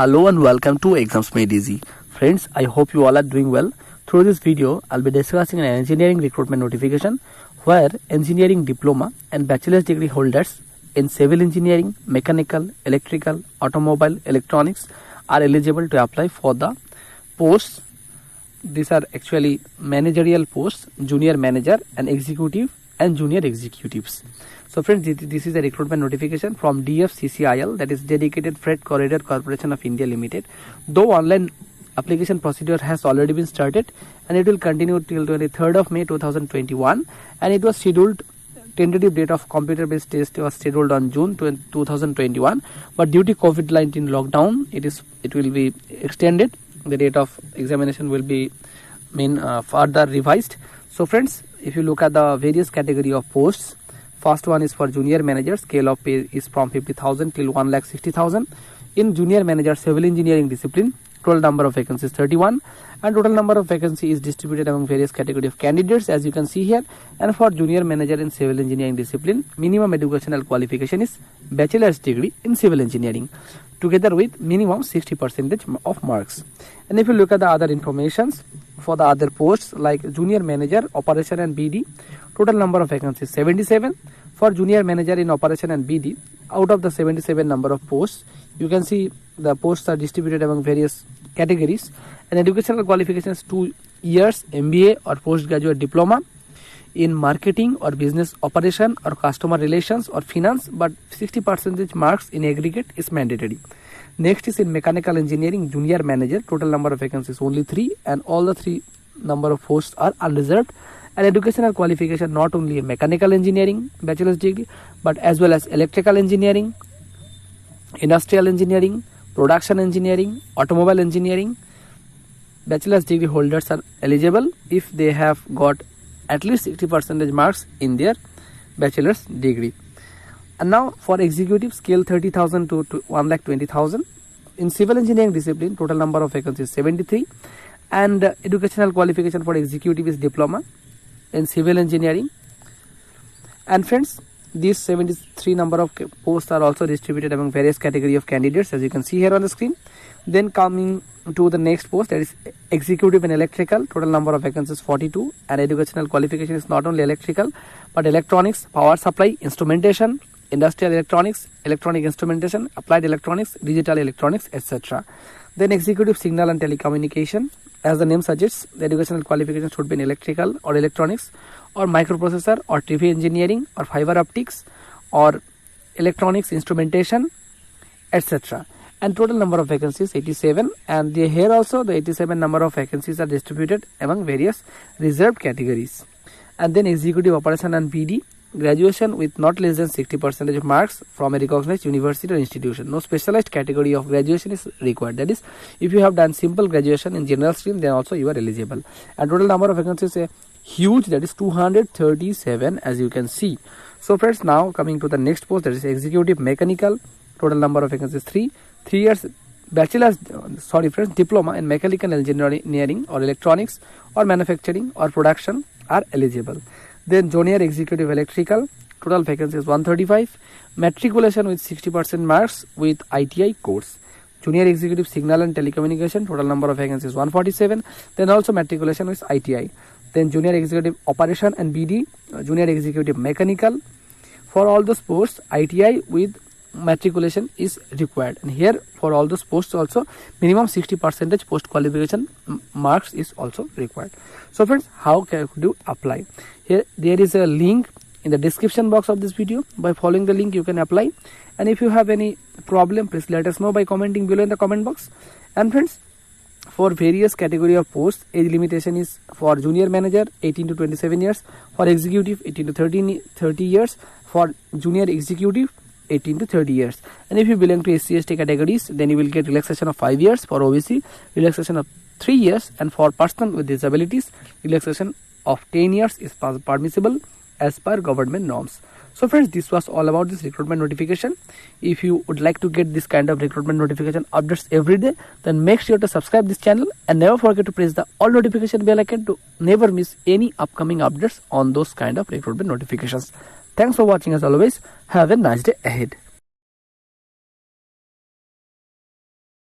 Hello and welcome to Exams Made Easy. Friends, I hope you all are doing well. Through this video, I'll be discussing an engineering recruitment notification where engineering diploma and bachelor's degree holders in civil engineering, mechanical, electrical, automobile, electronics are eligible to apply for the posts. These are actually managerial posts, junior manager and executive and junior executives. So friends, this is a recruitment notification from DFCCIL, that is Dedicated Freight Corridor Corporation of India Limited. Though online application procedure has already been started and it will continue till 23rd of May 2021, and it was scheduled, tentative date of computer based test was scheduled on June 2021, but due to COVID-19 lockdown it will be extended. The date of examination will be further revised. So friends, if you look at the various category of posts, first one is for junior manager. Scale of pay is from 50,000 till 1,60,000. In junior manager civil engineering discipline, total number of vacancies 31, and total number of vacancy is distributed among various category of candidates as you can see here. And for junior manager in civil engineering discipline, minimum educational qualification is bachelor's degree in civil engineering, together with minimum 60% of marks. And if you look at the other informations for the other posts like junior manager operation and BD, total number of vacancies 77. For junior manager in operation and BD, out of the 77 number of posts, you can see the posts are distributed among various categories, and educational qualifications 2 years MBA or postgraduate diploma in marketing or business operation or customer relations or finance, but 60% marks in aggregate is mandatory. Next is in mechanical engineering junior manager, total number of vacancies only 3, and all the 3 number of posts are unreserved. And educational qualification not only in mechanical engineering bachelor's degree, but as well as electrical engineering, industrial engineering, production engineering, automobile engineering. Bachelor's degree holders are eligible if they have got at least 60% marks in their bachelor's degree. And now for executive, scale 30,000 to 1,20,000. In civil engineering discipline, total number of vacancies 73, and educational qualification for executive is diploma in civil engineering. And friends, these 73 number of posts are also distributed among various category of candidates as you can see here on the screen. Then coming to the next post, that is executive in electrical, total number of vacancies 42, and educational qualification is not only electrical but electronics, power supply, instrumentation, industrial electronics, electronic instrumentation, applied electronics, digital electronics, etc. Then executive signal and telecommunication, as the name suggests, the educational qualification should be in electrical or electronics or microprocessor or TV engineering or fiber optics or electronics instrumentation, etc. And total number of vacancies 87, and here also the 87 number of vacancies are distributed among various reserved categories. And then executive operation and BD, graduation with not less than 60% of marks from a recognized university or institution. No specialized category of graduation is required. That is, if you have done simple graduation in general stream, then also you are eligible. And total number of vacancies is huge, that is 237 as you can see. So friends, now coming to the next post, that is executive mechanical, total number of vacancies 3 years diploma in mechanical engineering or electronics or manufacturing or production are eligible. Then junior executive electrical, total vacancies 135, matriculation with 60% marks with ITI course. Junior executive signal and telecommunication, total number of vacancies 147, then also matriculation with ITI. Then junior executive operation and BD, junior executive mechanical, for all those posts ITI with matriculation is required. And here for all those posts also minimum 60% post qualification marks is also required. So friends, how could you apply? Here there is a link in the description box of this video. By following the link you can apply, and if you have any problem, please let us know by commenting below in the comment box. And friends, for various category of posts, age limitation is for junior manager 18 to 27 years, for executive 18 to 30 years, for junior executive 18 to 30 years. And if you belong to SC/ST categories, then you will get relaxation of 5 years, for OBC relaxation of 3 years, and for person with disabilities relaxation of 10 years is permissible as per government norms. So friends, this was all about this recruitment notification. If you would like to get this kind of recruitment notification updates every day, then make sure to subscribe this channel and never forget to press the all notification bell icon to never miss any upcoming updates on those kind of recruitment notifications. Thanks for watching as always. Have a nice day ahead.